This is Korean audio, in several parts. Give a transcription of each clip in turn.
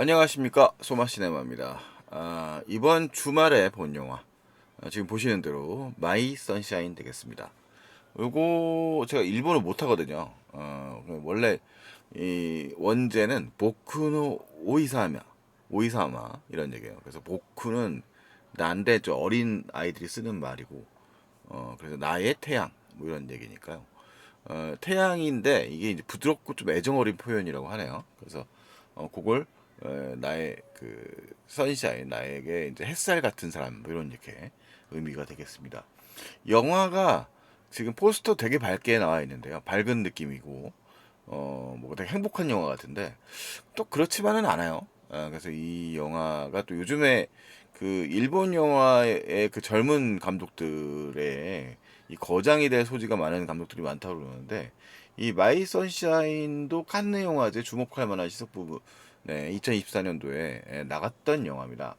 안녕하십니까, 소마시네마입니다. 이번 주말에 본 영화, 지금 보시는 대로 마이 선샤인 되겠습니다. 요거 제가 일본어 못하거든요. 원래 이 원제는 보쿠노 오이사마 이런 얘기예요. 그래서 보쿠는 난데죠, 어린 아이들이 쓰는 말이고, 그래서 나의 태양 뭐 이런 얘기니까요. 태양인데 이게 이제 부드럽고 좀 애정 어린 표현이라고 하네요. 그래서 그걸 나의 그 선샤인, 나에게 이제 햇살 같은 사람 뭐 이런 이렇게 의미가 되겠습니다. 영화가 지금 포스터 되게 밝게 나와 있는데요. 밝은 느낌이고 뭐 되게 행복한 영화 같은데 또 그렇지만은 않아요. 그래서 이 영화가 또 요즘에 그 일본 영화의 그 젊은 감독들의 이 거장이 될 소지가 많은 감독들이 많다고 그러는데 이 마이 선샤인도 칸느 영화제 주목할 만한 시석 부분, 네, 2024년도에 나갔던 영화입니다.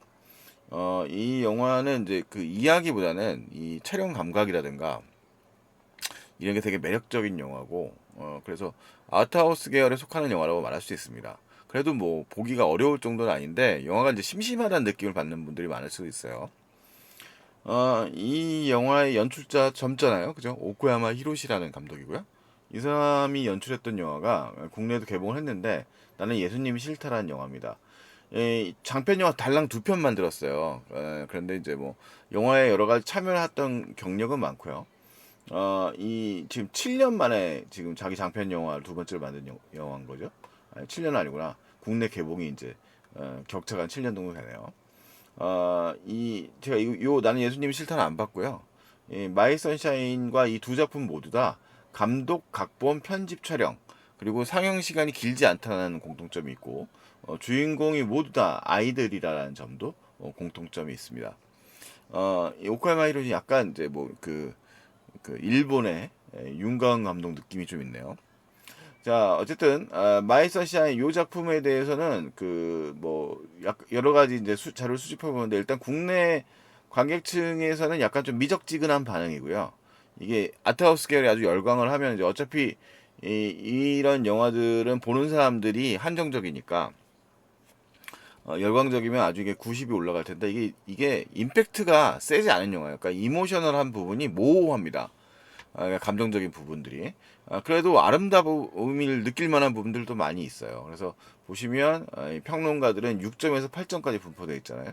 이 영화는 이제 그 이야기보다는 이 촬영 감각이라든가 이런 게 되게 매력적인 영화고, 그래서 아트하우스 계열에 속하는 영화라고 말할 수 있습니다. 그래도 뭐 보기가 어려울 정도는 아닌데 영화가 이제 심심하다는 느낌을 받는 분들이 많을 수 있어요. 이 영화의 연출자 젊잖아요, 그죠? 오코야마 히로시라는 감독이고요. 이 사람이 연출했던 영화가 국내에도 개봉을 했는데 나는 예수님이 싫다라는 영화입니다. 장편 영화 달랑 두 편 만들었어요. 그런데 이제 뭐 영화에 여러 가지 참여를 했던 경력은 많고요. 이 지금 7년 만에 지금 자기 장편 영화를 두 번째로 만든 영화인 거죠. 아니, 7년 아니구나. 국내 개봉이 이제 격차가 7년 정도 되네요. 이 제가 나는 예수님이 싫다는 안 봤고요. 이 마이 선샤인과 이 두 작품 모두 다 감독, 각본, 편집, 촬영 그리고 상영 시간이 길지 않다는 공통점이 있고 주인공이 모두 다 아이들이라는 점도 공통점이 있습니다. 이 오카야마 히로시 약간 이제 뭐 그 일본의 윤가은 감독 느낌이 좀 있네요. 자, 어쨌든 마이 선샤인 요 작품에 대해서는 그 뭐 여러 가지 이제 자료를 수집해 보는데 일단 국내 관객층에서는 약간 좀 미적지근한 반응이고요. 이게 아트하우스 계열이 아주 열광을 하면 이제 어차피 이런 영화들은 보는 사람들이 한정적이니까 열광적이면 아주 이게 90이 올라갈 텐데 이게 임팩트가 세지 않은 영화예요. 그러니까 이모셔널한 부분이 모호합니다. 감정적인 부분들이. 그래도 아름다움을 느낄 만한 부분들도 많이 있어요. 그래서 보시면 이 평론가들은 6점에서 8점까지 분포되어 있잖아요.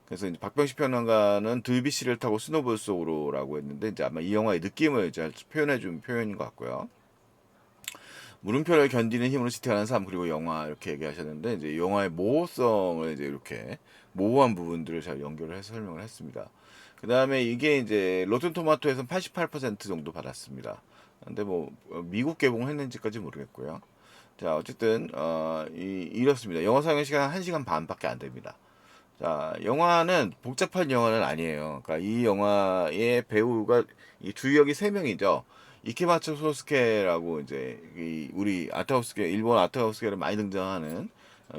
그래서 이제 박병식 평론가는 들비씨를 타고 스노볼 속으로라고 했는데 이제 아마 이 영화의 느낌을 잘 표현해 준 표현인 것 같고요. 물음표를 견디는 힘으로 지탱하는 삶 그리고 영화 이렇게 얘기하셨는데 이제 영화의 모호성을 이제 이렇게 모호한 부분들을 잘 연결을 해서 설명을 했습니다. 그 다음에 이게 이제 로튼토마토에서는 88% 정도 받았습니다. 근데 뭐 미국 개봉했는지까지 모르겠고요. 자, 어쨌든 이렇습니다. 영화 상영 시간 1시간 반밖에 안 됩니다. 자, 영화는 복잡한 영화는 아니에요. 그러니까 이 영화의 배우가 이 주역이 세 명이죠. 이케마츠 소스케라고 이제 우리 아트하우스계 일본 아트하우스계를 많이 등장하는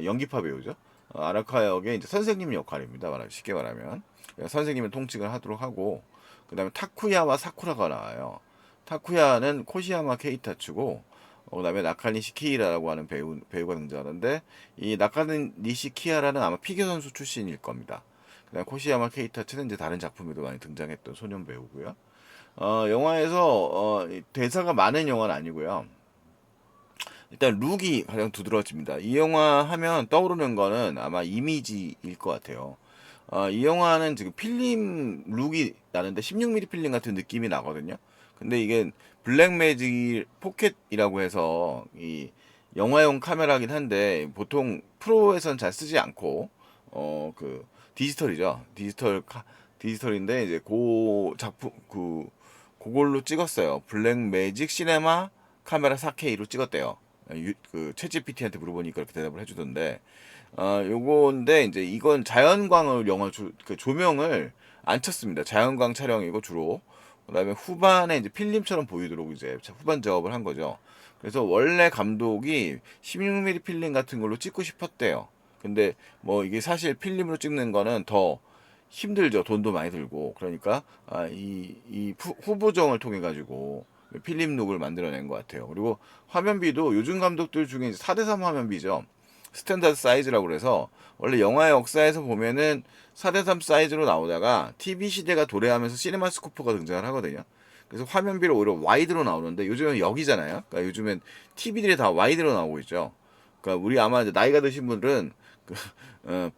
연기파 배우죠. 아라카 역의 이제 선생님 역할입니다. 쉽게 말하면 선생님을 통칭을 하도록 하고 그다음에 타쿠야와 사쿠라가 나와요. 타쿠야는 코시야마 케이타츠고 그다음에 나카니시 키이라라고 하는 배우가 등장하는데 이 나카니시 키아라는 아마 피겨 선수 출신일 겁니다. 그다음에 코시야마 케이타츠는 이제 다른 작품에도 많이 등장했던 소년 배우고요. 영화에서 대사가 많은 영화는 아니고요. 일단 룩이 가장 두드러집니다. 이 영화 하면 떠오르는 거는 아마 이미지일 것 같아요. 이 영화는 지금 필름 룩이 나는데 16mm 필름 같은 느낌이 나거든요. 근데 이게 블랙매직 포켓이라고 해서 이 영화용 카메라긴 한데 보통 프로에선 잘 쓰지 않고 그 디지털이죠. 디지털인데 이제 그 작품 그걸로 찍었어요. 블랙매직 시네마 카메라 4K로 찍었대요. 그 챗GPT한테 물어보니까 그렇게 대답을 해주던데 요건데 이제 이건 자연광을 그 조명을 안 쳤습니다. 자연광 촬영이고 주로 그다음에 후반에 이제 필름처럼 보이도록 이제 후반 작업을 한 거죠. 그래서 원래 감독이 16mm 필름 같은 걸로 찍고 싶었대요. 근데 뭐 이게 사실 필름으로 찍는 거는 더 힘들죠. 돈도 많이 들고. 그러니까 이 후보정을 통해 가지고 필름 룩을 만들어낸 것 같아요. 그리고 화면비도 요즘 감독들 중에 4:3 화면비죠. 스탠다드 사이즈라고 그래서 원래 영화의 역사에서 보면은 4:3 사이즈로 나오다가 TV 시대가 도래하면서 시네마스코프가 등장을 하거든요. 그래서 화면비를 오히려 와이드로 나오는데 요즘은 여기잖아요. 그러니까 요즘엔 TV들이 다 와이드로 나오고 있죠. 그러니까 우리 아마 이제 나이가 드신 분들은 그, 어,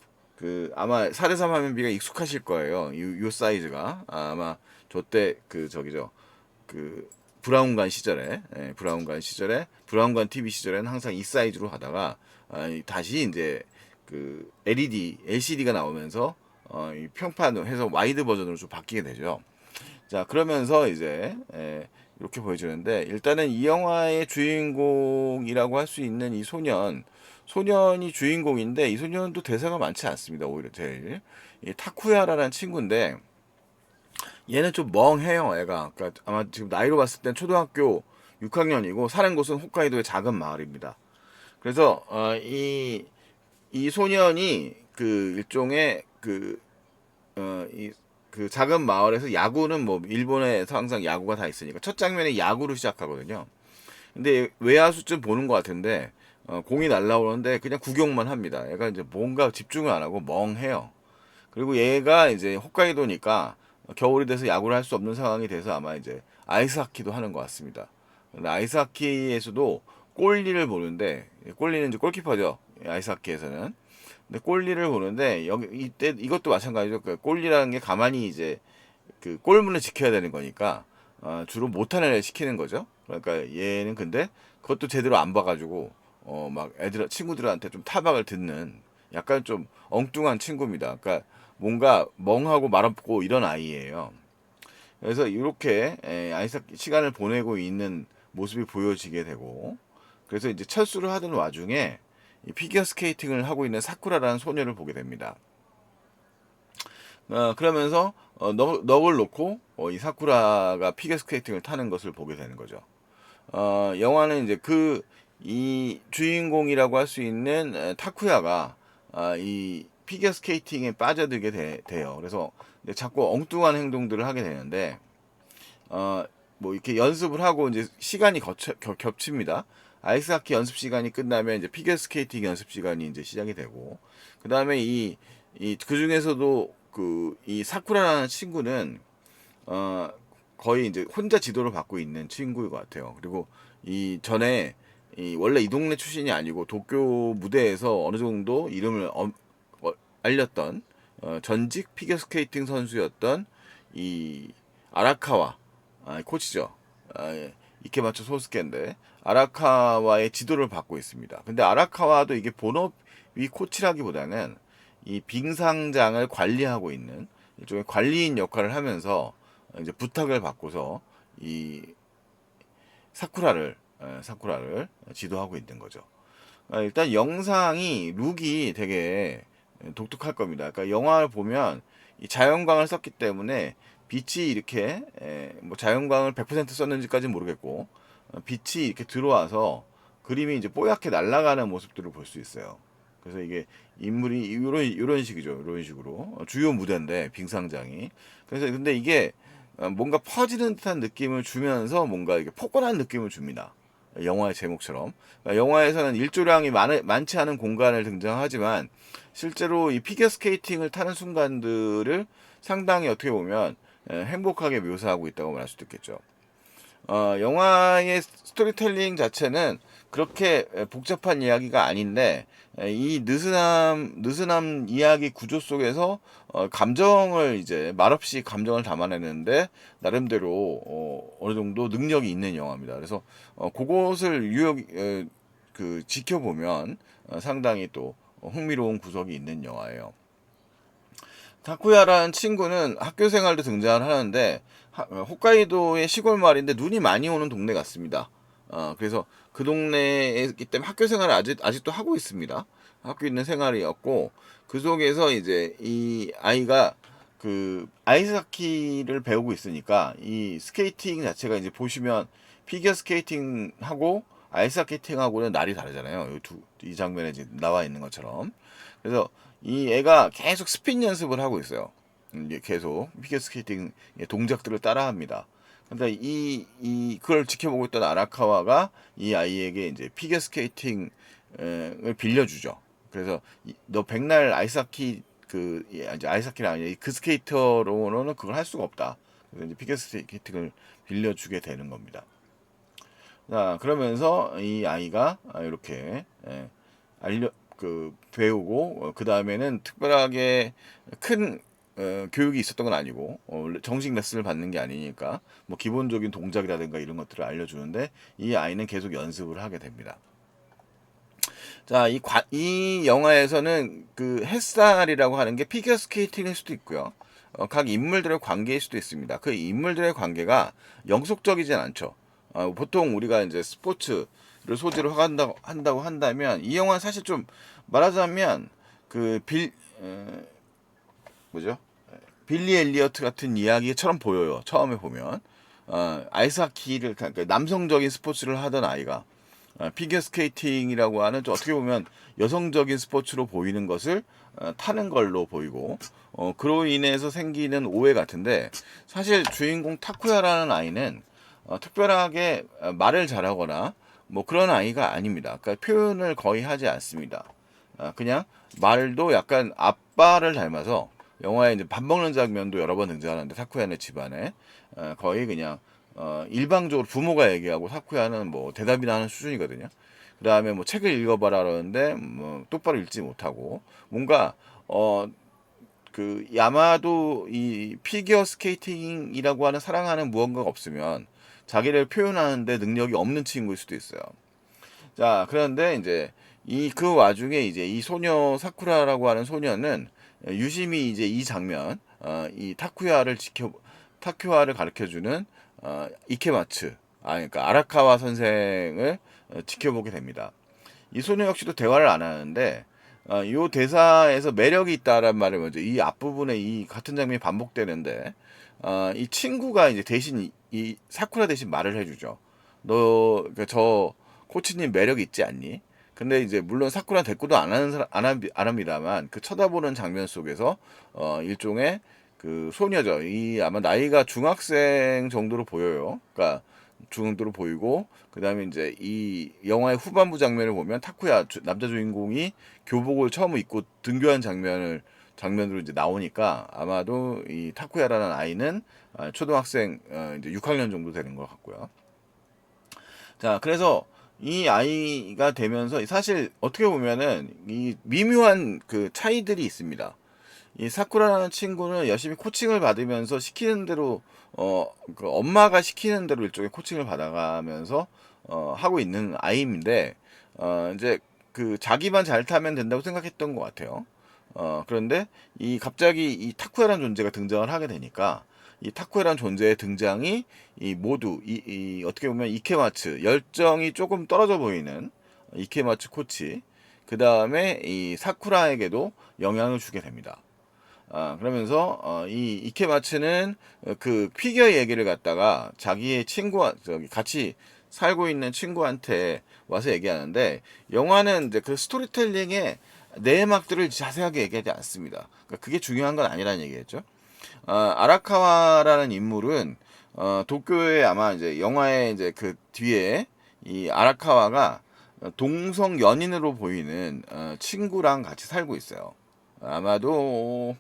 아마 4:3 화면비가 익숙하실 거예요. 요 사이즈가 아마 저때 저기죠. 그 브라운관 시절에 브라운관 TV 시절에는 항상 이 사이즈로 하다가 다시 이제 LED, LCD가 나오면서 이 평판 해서 와이드 버전으로 좀 바뀌게 되죠. 자, 그러면서 이제 이렇게 보여주는데 일단은 이 영화의 주인공이라고 할 수 있는 이 소년이 주인공인데 이 소년도 대사가 많지 않습니다. 오히려 제일 이 타쿠야라는 친구인데 얘는 좀 멍해요, 애가. 그러니까 아마 지금 나이로 봤을 땐 초등학교 6학년이고 사는 곳은 홋카이도의 작은 마을입니다. 그래서 이 소년이 일종의 작은 마을에서 야구는 뭐 일본에서 항상 야구가 다 있으니까 첫 장면에 야구로 시작하거든요. 근데 외야수쯤 보는 것 같은데 공이 날라오는데 그냥 구경만 합니다. 얘가 이제 뭔가 집중을 안 하고 멍해요. 그리고 얘가 이제 홋카이도니까 겨울이 돼서 야구를 할 수 없는 상황이 돼서 아마 이제 아이스하키도 하는 것 같습니다. 근데 아이스하키에서도 골리를 보는데 골리는 이제 골키퍼죠. 아이스하키에서는. 근데 골리를 보는데 여기 이때 이것도 마찬가지죠. 그 골리라는 게 가만히 이제 골문을 지켜야 되는 거니까 주로 못하는 애를 시키는 거죠. 그러니까 얘는 근데 그것도 제대로 안 봐가지고 막 친구들한테 좀 타박을 듣는 약간 좀 엉뚱한 친구입니다. 그러니까 뭔가 멍하고 말없고 이런 아이예요. 그래서 이렇게 아이삭 시간을 보내고 있는 모습이 보여지게 되고 그래서 이제 철수를 하던 와중에 이 피겨 스케이팅을 하고 있는 사쿠라라는 소녀를 보게 됩니다. 그러면서 넋을 놓고 이 사쿠라가 피겨 스케이팅을 타는 것을 보게 되는 거죠. 영화는 이제 이 주인공이라고 할 수 있는 타쿠야가 이 피겨 스케이팅에 빠져들게 돼요. 그래서 자꾸 엉뚱한 행동들을 하게 되는데 뭐 이렇게 연습을 하고 이제 시간이 겹칩니다. 아이스하키 연습 시간이 끝나면 이제 피겨 스케이팅 연습 시간이 이제 시작이 되고 그 다음에 그 중에서도 이 사쿠라라는 친구는 어 거의 이제 혼자 지도를 받고 있는 친구인 것 같아요. 그리고 이 전에 원래 이 동네 출신이 아니고 도쿄 무대에서 어느 정도 이름을 알렸던 전직 피겨스케이팅 선수였던 이 아라카와 코치죠. 예, 이케마츠 소스케인데 아라카와의 지도를 받고 있습니다. 근데 아라카와도 이게 본업이 코치라기보다는 이 빙상장을 관리하고 있는 일종의 관리인 역할을 하면서 이제 부탁을 받고서 이 사쿠라를 지도하고 있는 거죠. 일단 영상이 룩이 되게 독특할 겁니다. 그러니까 영화를 보면 이 자연광을 썼기 때문에 빛이 이렇게 뭐 자연광을 100% 썼는지까지는 모르겠고 빛이 이렇게 들어와서 그림이 이제 뽀얗게 날아가는 모습들을 볼 수 있어요. 그래서 이게 인물이 이런 식이죠. 이런 식으로 주요 무대인데 빙상장이. 그래서 근데 이게 뭔가 퍼지는 듯한 느낌을 주면서 뭔가 이게 포근한 느낌을 줍니다. 영화의 제목처럼. 그러니까 영화에서는 일조량이 많지 않은 공간을 등장하지만 실제로 이 피겨 스케이팅을 타는 순간들을 상당히 어떻게 보면 행복하게 묘사하고 있다고 말할 수도 있겠죠. 영화의 스토리텔링 자체는 그렇게 복잡한 이야기가 아닌데 이 느슨함 이야기 구조 속에서 감정을 이제 말없이 감정을 담아내는데 나름대로 어느 정도 능력이 있는 영화입니다. 그래서 그것을 지켜보면 상당히 또 흥미로운 구석이 있는 영화예요. 타쿠야라는 친구는 학교 생활도 등장을 하는데 홋카이도의 시골 마을인데 눈이 많이 오는 동네 같습니다. 그래서 그 동네에 있기 때문에 학교 생활을 아직도 하고 있습니다. 학교 있는 생활이었고 그 속에서 이제 이 아이가 아이스하키를 배우고 있으니까 이 스케이팅 자체가 이제 보시면 피겨 스케이팅 하고 아이스하키팅하고는 날이 다르잖아요. 이 장면에 이제 나와 있는 것처럼. 그래서 이 애가 계속 스핀 연습을 하고 있어요. 이게 계속 피겨스케이팅 동작들을 따라합니다. 근데 그걸 지켜보고 있던 아라카와가 이 아이에게 이제 피겨스케이팅을 빌려주죠. 그래서 너 백날 아이스하키 이제 아이스하키는 아니야. 그 스케이터로는 그걸 할 수가 없다. 그래서 이제 피겨 스케이팅을 빌려주게 되는 겁니다. 자, 그러면서 이 아이가 이렇게 배우고 그 다음에는 특별하게 큰 교육이 있었던 건 아니고 정식 레슨을 받는 게 아니니까 뭐 기본적인 동작이라든가 이런 것들을 알려주는데 이 아이는 계속 연습을 하게 됩니다. 자, 이 영화에서는 그 햇살이라고 하는 게 피겨 스케이팅일 수도 있고요. 각 인물들의 관계일 수도 있습니다. 그 인물들의 관계가 영속적이진 않죠. 보통 우리가 이제 스포츠를 소재로 한다고 한다면 이 영화는 사실 좀 말하자면 그 뭐죠? 빌리 엘리어트 같은 이야기처럼 보여요. 처음에 보면 아이스하키를 그러니까 남성적인 스포츠를 하던 아이가 피겨 스케이팅이라고 하는 좀 어떻게 보면 여성적인 스포츠로 보이는 것을 타는 걸로 보이고 그로 인해서 생기는 오해 같은데 사실 주인공 타쿠야라는 아이는 특별하게 말을 잘하거나 뭐 그런 아이가 아닙니다. 그러니까 표현을 거의 하지 않습니다. 그냥 말도 약간 아빠를 닮아서 영화에 이제 밥 먹는 장면도 여러 번 등장하는데 타쿠야네 집안에 거의 그냥 일방적으로 부모가 얘기하고 타쿠야는 뭐 대답이나 하는 수준이거든요. 그 다음에 뭐 책을 읽어봐라 그러는데 뭐 똑바로 읽지 못하고 뭔가 그 야마도 이 피겨 스케이팅이라고 하는 사랑하는 무언가가 없으면 자기를 표현하는데 능력이 없는 친구일 수도 있어요. 자, 그런데 이제 그 와중에 이제 이 소녀 사쿠라라고 하는 소녀는 유심히 이제 이 장면, 이 타쿠야를 가르쳐주는 이케마츠, 그러니까 아라카와 선생을 지켜보게 됩니다. 이 소녀 역시도 대화를 안 하는데 이 대사에서 매력이 있다란 말을 먼저 이 앞부분에 이 같은 장면이 반복되는데 이 친구가 이제 대신 이 사쿠라 대신 말을 해주죠. 너, 그러니까 저 코치님 매력 있지 않니? 근데 이제 물론 사쿠라 대꾸도 안 하는 사람 안 합니다만 그 쳐다보는 장면 속에서 일종의 그 소녀죠. 이 아마 나이가 중학생 정도로 보여요. 그러니까 정도로 보이고 그다음에 이제 이 영화의 후반부 장면을 보면 타쿠야 남자 주인공이 교복을 처음 입고 등교한 장면으로 이제 나오니까 아마도 이 타쿠야라는 아이는 초등학생 이제 6학년 정도 되는 것 같고요. 자, 그래서 이 아이가 되면서 사실 어떻게 보면은 이 미묘한 그 차이들이 있습니다. 이 사쿠라라는 친구는 열심히 코칭을 받으면서 시키는 대로 그 엄마가 시키는 대로 일종의 코칭을 받아가면서 하고 있는 아이인데 이제 그 자기만 잘 타면 된다고 생각했던 것 같아요. 그런데 이 갑자기 이 타쿠야라는 존재가 등장을 하게 되니까 이 타쿠야라는 존재의 등장이 이 모두 이 어떻게 보면 이케마츠 열정이 조금 떨어져 보이는 이케마츠 코치 그 다음에 이 사쿠라에게도 영향을 주게 됩니다. 그러면서 이 이케마츠는 그 피겨 얘기를 갖다가 자기의 저기 같이 살고 있는 친구한테 와서 얘기하는데 영화는 이제 그 스토리텔링의 내막들을 자세하게 얘기하지 않습니다. 그러니까 그게 중요한 건 아니라는 얘기겠죠. 아라카와라는 인물은 도쿄에 아마 이제 영화의 이제 그 뒤에 이 아라카와가 동성 연인으로 보이는 친구랑 같이 살고 있어요. 아마도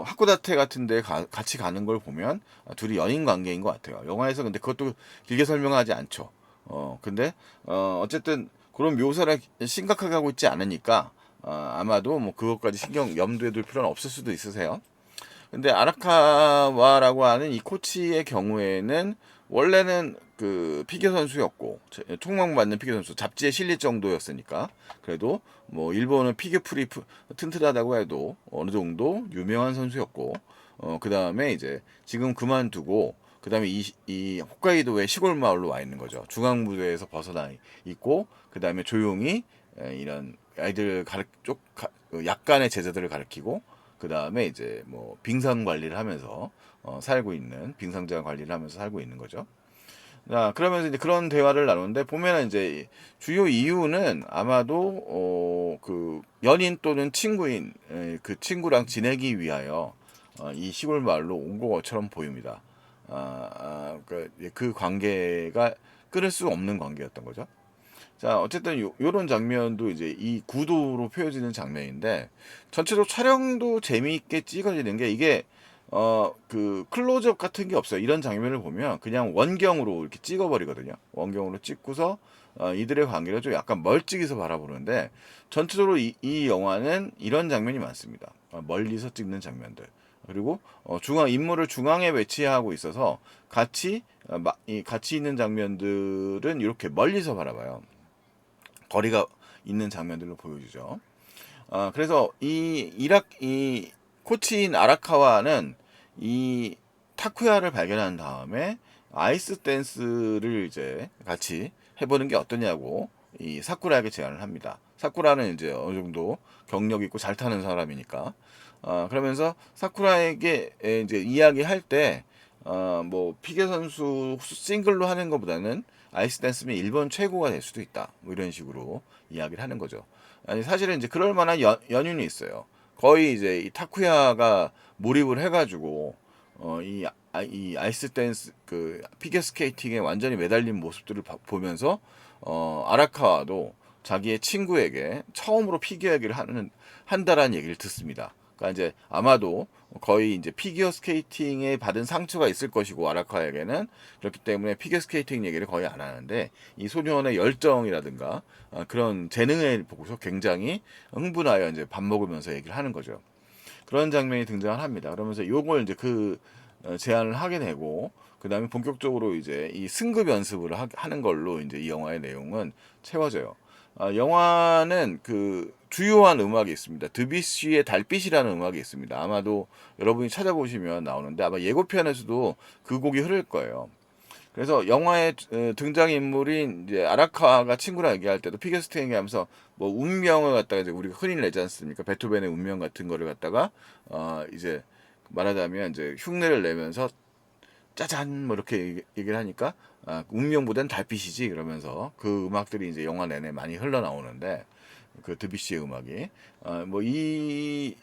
하코다테 같은 데 같이 가는 걸 보면 둘이 연인 관계인 것 같아요. 영화에서 근데 그것도 길게 설명하지 않죠. 근데 어쨌든 그런 묘사를 심각하게 하고 있지 않으니까 아마도 뭐 그것까지 염두에 둘 필요는 없을 수도 있으세요. 근데 아라카와라고 하는 이 코치의 경우에는 원래는 그 피겨 선수였고 총망받는 피겨 선수 잡지에 실릴 정도였으니까 그래도 뭐 일본은 피겨 풀이 튼튼하다고 해도 어느 정도 유명한 선수였고 그 다음에 이제 지금 그만두고 그 다음에 이 홋카이도의 시골 마을로 와 있는 거죠. 중앙부대에서 벗어나 있고 그 다음에 조용히 이런 아이들 약간의 제자들을 가르치고 그 다음에 이제 뭐 빙상 관리를 하면서 살고 있는 빙상장 관리를 하면서 살고 있는 거죠. 자, 그러면서 이제 그런 대화를 나누는데 보면은 이제 주요 이유는 아마도 그 연인 또는 친구인 그 친구랑 지내기 위하여 이 시골 마을로 온 것처럼 보입니다. 그 관계가 끊을 수 없는 관계였던 거죠. 자, 어쨌든 요런 장면도 이제 이 구도로 표현되는 장면인데, 전체적으로 촬영도 재미있게 찍어지는 게, 이게 그 클로즈업 같은 게 없어요. 이런 장면을 보면 그냥 원경으로 이렇게 찍어버리거든요. 원경으로 찍고서 이들의 관계를 좀 약간 멀찍이서 바라보는데, 전체적으로 이 영화는 이런 장면이 많습니다. 멀리서 찍는 장면들. 그리고 중앙 인물을 중앙에 배치하고 있어서 같이 있는 장면들은 이렇게 멀리서 바라봐요. 거리가 있는 장면들로 보여주죠. 그래서 이 코치인 아라카와는 이 타쿠야를 발견한 다음에 아이스 댄스를 이제 같이 해보는 게 어떠냐고 이 사쿠라에게 제안을 합니다. 사쿠라는 이제 어느 정도 경력 있고 잘 타는 사람이니까. 그러면서 사쿠라에게 이제 이야기할 때, 뭐 피겨 선수 싱글로 하는 것보다는 아이스 댄스면 일본 최고가 될 수도 있다. 뭐 이런 식으로 이야기를 하는 거죠. 아니 사실은 이제 그럴 만한 연륜이 있어요. 거의 이제 이 타쿠야가 몰입을 해가지고 이 아이스 댄스 그 피겨 스케이팅에 완전히 매달린 모습들을 보면서 아라카와도 자기의 친구에게 처음으로 피겨 얘기를 한다라는 얘기를 듣습니다. 그러니까 이제 아마도 거의 이제 피겨 스케이팅에 받은 상처가 있을 것이고 아라카에게는 그렇기 때문에 피겨 스케이팅 얘기를 거의 안 하는데 이 소년의 열정이라든가 그런 재능을 보고서 굉장히 흥분하여 이제 밥 먹으면서 얘기를 하는 거죠. 그런 장면이 등장을 합니다. 그러면서 요걸 이제 제안을 하게 되고 그 다음에 본격적으로 이제 이 승급 연습을 하는 걸로 이제 이 영화의 내용은 채워져요. 영화는 그 주요한 음악이 있습니다. 드뷔시의 달빛이라는 음악이 있습니다. 아마도 여러분이 찾아보시면 나오는데 아마 예고편에서도 그 곡이 흐를 거예요. 그래서 영화의 등장인물인 이제 아라카가 친구랑 얘기할 때도 피겨스케이팅 하면서 뭐 운명을 갖다가 이제 우리가 흔히 내지 않습니까? 베토벤의 운명 같은 거를 갖다가 이제 말하자면 이제 흉내를 내면서 짜잔 뭐 이렇게 얘기를 하니까 운명보단 달빛이지 그러면서 그 음악들이 이제 영화 내내 많이 흘러나오는데 그 드뷔시의 음악이 뭐 이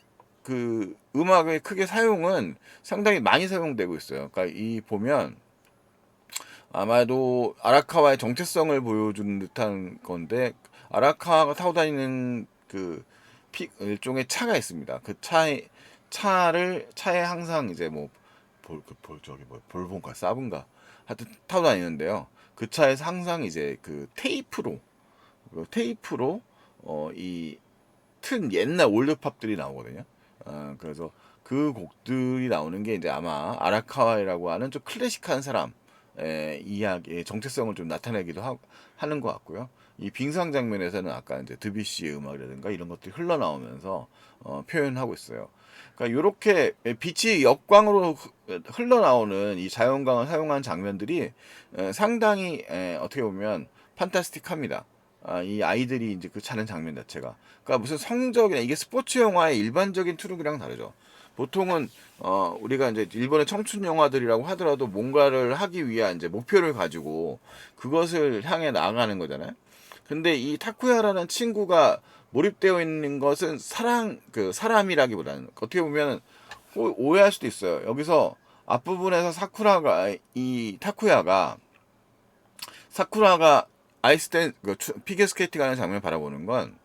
그 음악의 크게 사용은 상당히 많이 사용되고 있어요. 그러니까 이 보면 아마도 아라카와의 정체성을 보여주는 듯한 건데 아라카와가 타고 다니는 그 일종의 차가 있습니다. 그 차에 항상 이제 뭐 저기 뭐 볼본가 사분가 하여튼 타고 다니는데요. 그 차에서 항상 이제 그 테이프로 이 튼 옛날 올드팝들이 나오거든요. 그래서 그 곡들이 나오는 게 이제 아마 아라카와이라고 하는 좀 클래식한 사람 이야기의 정체성을 좀 나타내기도 하는 것 같고요. 이 빙상 장면에서는 아까 이제 드뷔시의 음악이라든가 이런 것들이 흘러나오면서 표현하고 있어요. 그러니까 이렇게 빛이 역광으로 흘러나오는 이 자연광을 사용한 장면들이 상당히 어떻게 보면 판타스틱합니다. 이 아이들이 이제 그 차는 장면 자체가. 그러니까 무슨 성적이나 이게 스포츠 영화의 일반적인 트루기랑 다르죠. 보통은 우리가 이제 일본의 청춘 영화들이라고 하더라도 뭔가를 하기 위한 이제 목표를 가지고 그것을 향해 나아가는 거잖아요. 근데 이 타쿠야라는 친구가 몰입되어 있는 것은 사람이라기보다는 어떻게 보면 오해할 수도 있어요. 여기서 앞부분에서 사쿠라가 아이스댄 그 피겨 스케이팅 하는 장면을 바라보는 건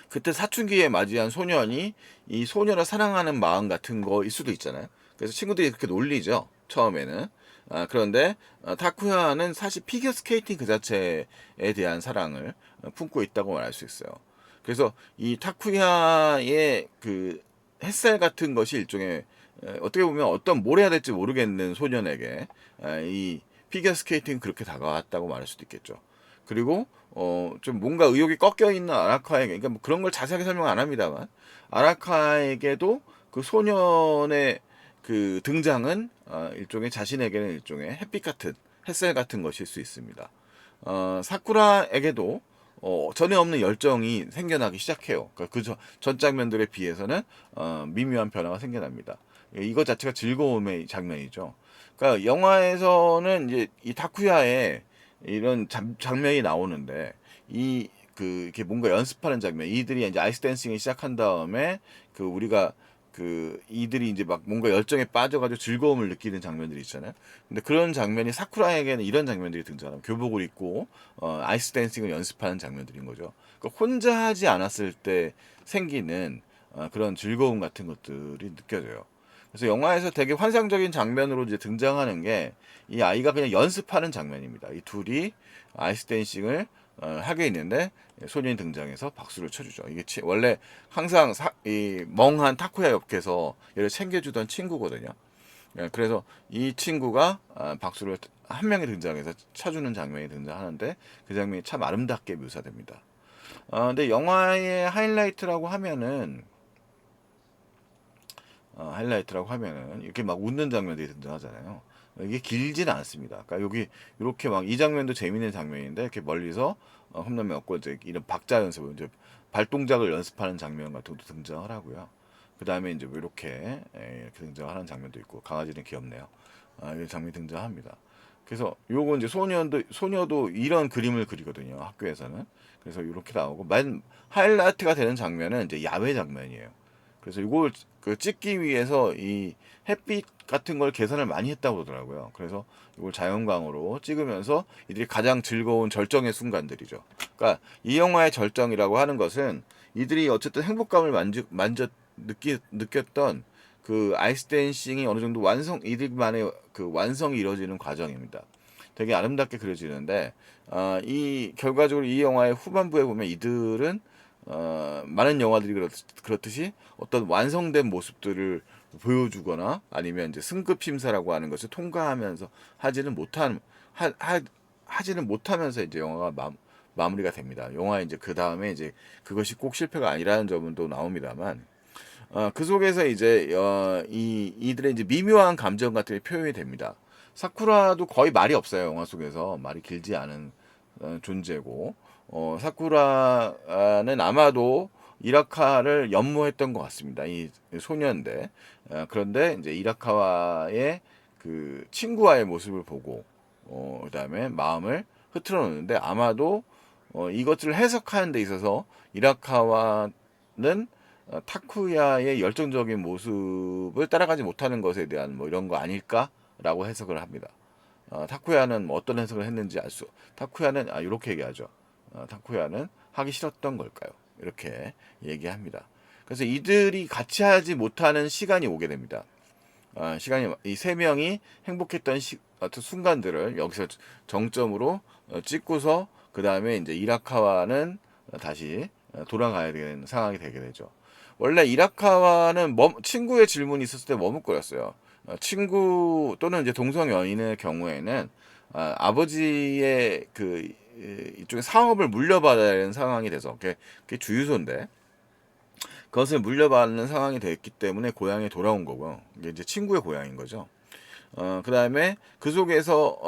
그때 사춘기에 맞이한 소년이 이 소년을 사랑하는 마음 같은 거일 수도 있잖아요. 그래서 친구들이 그렇게 놀리죠. 처음에는. 그런데 타쿠야는 사실 피겨 스케이팅 그 자체에 대한 사랑을 품고 있다고 말할 수 있어요. 그래서 이 타쿠야의 그 햇살 같은 것이 일종의 어떻게 보면 어떤 뭘 해야 될지 모르겠는 소년에게 이 피겨 스케이팅 그렇게 다가왔다고 말할 수도 있겠죠. 그리고 좀 뭔가 의욕이 꺾여 있는 아라카에게, 그러니까 뭐 그런 걸 자세하게 설명 안 합니다만 아라카에게도 그 소년의 그 등장은 일종의 자신에게는 일종의 햇빛 같은 햇살 같은 것일 수 있습니다. 사쿠라에게도 전에 없는 열정이 생겨나기 시작해요. 그러니까 그 전 장면들에 비해서는 미묘한 변화가 생겨납니다. 이것 자체가 즐거움의 장면이죠. 그러니까 영화에서는 이제 이 타쿠야의 이런 장면이 나오는데 이렇게 뭔가 연습하는 장면, 이들이 이제 아이스 댄싱을 시작한 다음에 그 우리가 이들이 이제 막 뭔가 열정에 빠져가지고 즐거움을 느끼는 장면들이 있잖아요. 근데 그런 장면이 사쿠라에게는 이런 장면들이 등장합니다. 교복을 입고 아이스 댄싱을 연습하는 장면들인 거죠. 그러니까 혼자 하지 않았을 때 생기는 그런 즐거움 같은 것들이 느껴져요. 그래서 영화에서 되게 환상적인 장면으로 이제 등장하는 게 이 아이가 그냥 연습하는 장면입니다. 이 둘이 아이스 댄싱을 하게 있는데 소년이 등장해서 박수를 쳐주죠. 이게 원래 항상 이 멍한 타쿠야 옆에서 얘를 챙겨주던 친구거든요. 예, 그래서 이 친구가 박수를 한 명이 등장해서 쳐주는 장면이 등장하는데 그 장면이 참 아름답게 묘사됩니다. 근데 영화의 하이라이트라고 하면은 이렇게 막 웃는 장면들이 등장하잖아요. 이게 길지는 않습니다. 그러니까 여기 이렇게 막 이 장면도 재밌는 장면인데 이렇게 멀리서 홈런이 없고 이제 이런 박자 연습을 이제 발 동작을 연습하는 장면 같은 것도 등장을 하고요. 그 다음에 이제 뭐 이렇게 등장하는 장면도 있고 강아지는 귀엽네요. 이런 장면이 등장합니다. 그래서 요거 이제 소녀도 이런 그림을 그리거든요. 학교에서는. 그래서 이렇게 나오고 맨 하이라이트가 되는 장면은 이제 야외 장면이에요. 그래서 이걸 찍기 위해서 이 햇빛 같은 걸 계산을 많이 했다고 그러더라고요. 그래서 이걸 자연광으로 찍으면서 이들이 가장 즐거운 절정의 순간들이죠. 그러니까 이 영화의 절정이라고 하는 것은 이들이 어쨌든 행복감을 느꼈던 그 아이스 댄싱이 어느 정도 이들만의 그 완성이 이루어지는 과정입니다. 되게 아름답게 그려지는데 이 결과적으로 이 영화의 후반부에 보면 이들은 많은 영화들이 그렇듯이 어떤 완성된 모습들을 보여주거나 아니면 이제 승급 심사라고 하는 것을 통과하면서 하지는 못하면서 이제 영화가 마무리가 됩니다. 영화 이제 그 다음에 이제 그것이 꼭 실패가 아니라는 점은 또 나옵니다만 그 속에서 이제 이들의 이제 미묘한 감정 같은 게 표현이 됩니다. 사쿠라도 거의 말이 없어요. 영화 속에서 말이 길지 않은 존재고 사쿠라는 아마도 이라카를 연모했던 것 같습니다. 이 소년인데 그런데 이제 이라카와의 그 친구와의 모습을 보고 그다음에 마음을 흐트러 놓는데 아마도 이것들을 해석하는 데 있어서 이라카와는 타쿠야의 열정적인 모습을 따라가지 못하는 것에 대한 뭐 이런 거 아닐까라고 해석을 합니다. 타쿠야는 뭐 어떤 해석을 했는지 타쿠야는 이렇게 얘기하죠. 타쿠야는 하기 싫었던 걸까요? 이렇게 얘기합니다. 그래서 이들이 같이 하지 못하는 시간이 오게 됩니다. 시간이 이 세 명이 행복했던 어떤 순간들을 여기서 정점으로 찍고서 그 다음에 이제 이라카와는 다시 돌아가야 되는 상황이 되게 되죠. 원래 이라카와는 친구의 질문이 있었을 때 머뭇거렸어요. 친구 또는 이제 동성 연인의 경우에는 아버지의 이쪽에 사업을 물려받아야 하는 상황이 돼서 그게 주유소인데 그것을 물려받는 상황이 됐기 때문에 고향에 돌아온 거고요. 이게 이제 친구의 고향인 거죠. 그 다음에 그 속에서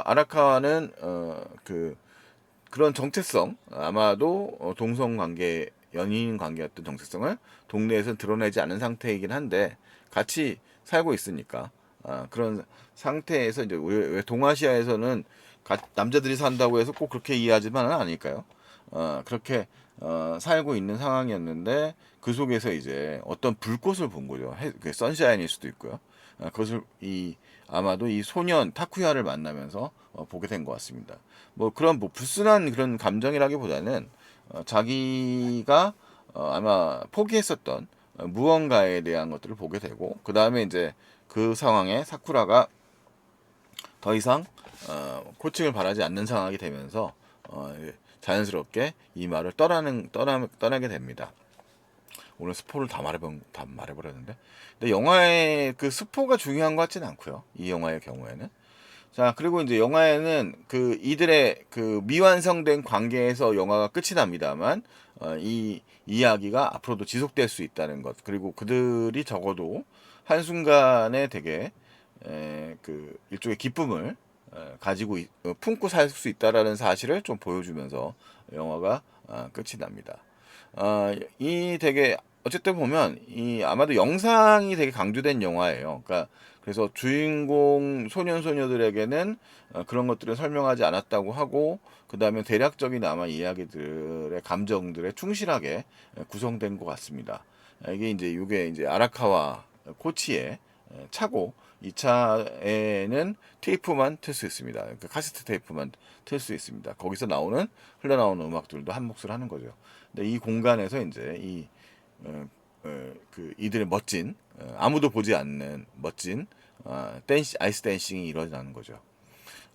아라카와는 그런 정체성 아마도 동성 관계 연인 관계였던 정체성을 동네에서 드러내지 않은 상태이긴 한데 같이 살고 있으니까 그런 상태에서 이제 왜 동아시아에서는 남자들이 산다고 해서 꼭 그렇게 이해하지만은 아닐까요? 그렇게 살고 있는 상황이었는데 그 속에서 이제 어떤 불꽃을 본 거죠. 선샤인일 수도 있고요. 그것을 아마도 이 소년 타쿠야를 만나면서 보게 된 것 같습니다. 뭐 그런 뭐 불순한 그런 감정이라기보다는 자기가 아마 포기했었던 무언가에 대한 것들을 보게 되고 그 다음에 이제 그 상황에 사쿠라가 더 이상 코칭을 바라지 않는 상황이 되면서 자연스럽게 이 말을 떠나게 됩니다. 오늘 스포를 다 말해버렸는데. 근데 영화의 그 스포가 중요한 것 같지는 않고요. 이 영화의 경우에는. 자, 그리고 이제 영화에는 이들의 미완성된 관계에서 영화가 끝이 납니다만, 이 이야기가 앞으로도 지속될 수 있다는 것. 그리고 그들이 적어도 한순간에 되게, 일종의 기쁨을 가지고 품고 살 수 있다라는 사실을 좀 보여주면서 영화가 끝이 납니다. 이 되게 어쨌든 보면 아마도 영상이 되게 강조된 영화예요. 그러니까 그래서 주인공 소년소녀들에게는 그런 것들을 설명하지 않았다고 하고 그 다음에 대략적인 아마 이야기들의 감정들에 충실하게 구성된 것 같습니다. 이게 이제 요게 이제 아라카와 코치의 차고 이 차에는 테이프만 틀 수 있습니다. 그러니까 카세트 테이프만 틀 수 있습니다. 거기서 나오는 흘러나오는 음악들도 한 몫을 하는 거죠. 근데 이 공간에서 이제 이 그 이들의 멋진 아무도 보지 않는 멋진 아이스 댄싱이 일어나는 거죠.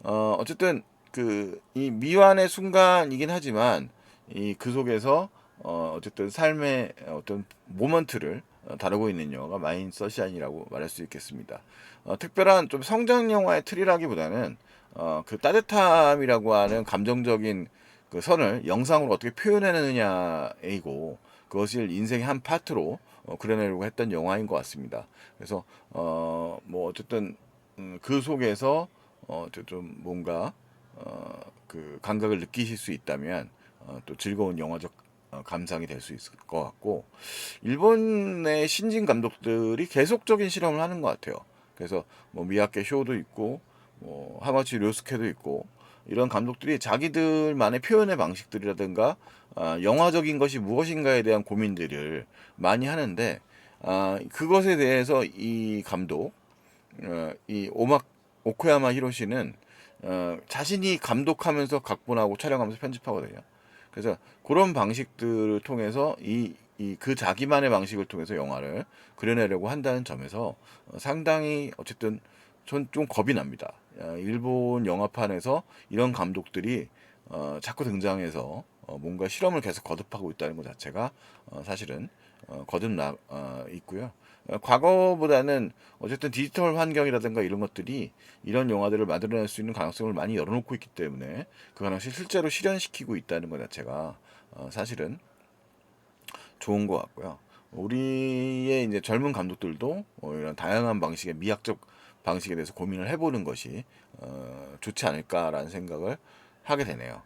어쨌든 그 이 미완의 순간이긴 하지만 이 그 속에서 어쨌든 삶의 어떤 모먼트를 다루고 있는 영화가 마인 서샤인이라고 말할 수 있겠습니다. 특별한 좀 성장 영화의 틀이라기보다는 그 따뜻함이라고 하는 감정적인 그 선을 영상으로 어떻게 표현해내느냐이고 그것을 인생의 한 파트로 그려내려고 했던 영화인 것 같습니다. 그래서 뭐 어쨌든 그 속에서 좀 뭔가 그 감각을 느끼실 수 있다면 또 즐거운 영화적 감상이 될 수 있을 것 같고 일본의 신진 감독들이 계속적인 실험을 하는 것 같아요. 그래서 뭐 미야케 쇼도 있고 뭐 하마치 료스케도 있고 이런 감독들이 자기들만의 표현의 방식들이라든가 영화적인 것이 무엇인가에 대한 고민들을 많이 하는데 그것에 대해서 이 감독 이 오코야마 히로시는 자신이 감독하면서 각본하고 촬영하면서 편집하거든요. 그래서 그런 방식들을 통해서 그 자기만의 방식을 통해서 영화를 그려내려고 한다는 점에서 상당히 어쨌든 전 좀 겁이 납니다. 일본 영화판에서 이런 감독들이 자꾸 등장해서 뭔가 실험을 계속 거듭하고 있다는 것 자체가 사실은 거듭나 있고요. 과거보다는 어쨌든 디지털 환경이라든가 이런 것들이 이런 영화들을 만들어낼 수 있는 가능성을 많이 열어놓고 있기 때문에 그 가능성을 실제로 실현시키고 있다는 것 자체가 사실은 좋은 것 같고요. 우리의 이제 젊은 감독들도 이런 다양한 방식의 미학적 방식에 대해서 고민을 해보는 것이 좋지 않을까라는 생각을 하게 되네요.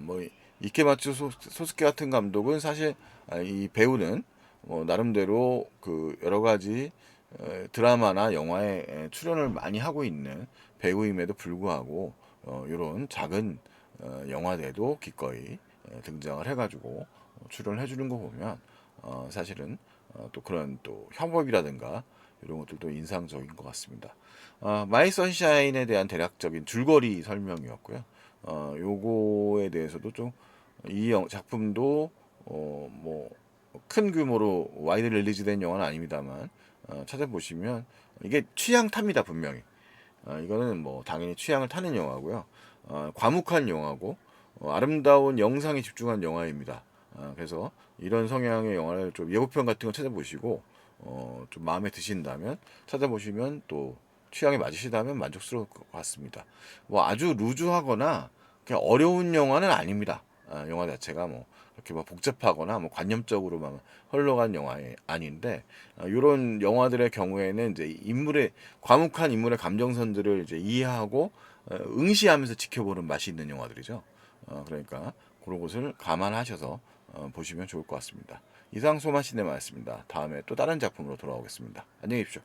뭐 이케마츠 소스케 같은 감독은 사실 이 배우는 나름대로 그 여러 가지 드라마나 영화에 출연을 많이 하고 있는 배우임에도 불구하고 이런 작은 영화에도 기꺼이 등장을 해가지고 출연을 해주는 거 보면 사실은 또 그런 또 협업이라든가 이런 것들도 인상적인 것 같습니다. 마이 선샤인에 대한 대략적인 줄거리 설명이었고요. 요거에 대해서도 좀 이 작품도 뭐 큰 규모로 와이드 릴리즈된 영화는 아닙니다만 찾아보시면 이게 취향 탑니다 분명히. 이거는 뭐 당연히 취향을 타는 영화고요. 과묵한 영화고 아름다운 영상에 집중한 영화입니다. 그래서 이런 성향의 영화를 좀 예고편 같은 거 찾아보시고 좀 마음에 드신다면 찾아보시면 또 취향에 맞으시다면 만족스러울 것 같습니다. 뭐 아주 루즈하거나 그냥 어려운 영화는 아닙니다. 영화 자체가 뭐 이렇게 뭐 복잡하거나 뭐 관념적으로만 흘러간 영화는 아닌데 이런 영화들의 경우에는 이제 인물의 과묵한 인물의 감정선들을 이제 이해하고 응시하면서 지켜보는 맛이 있는 영화들이죠. 그러니까 그런 것을 감안하셔서 보시면 좋을 것 같습니다. 이상 소마시네마였습니다. 다음에 또 다른 작품으로 돌아오겠습니다. 안녕히 계십시오.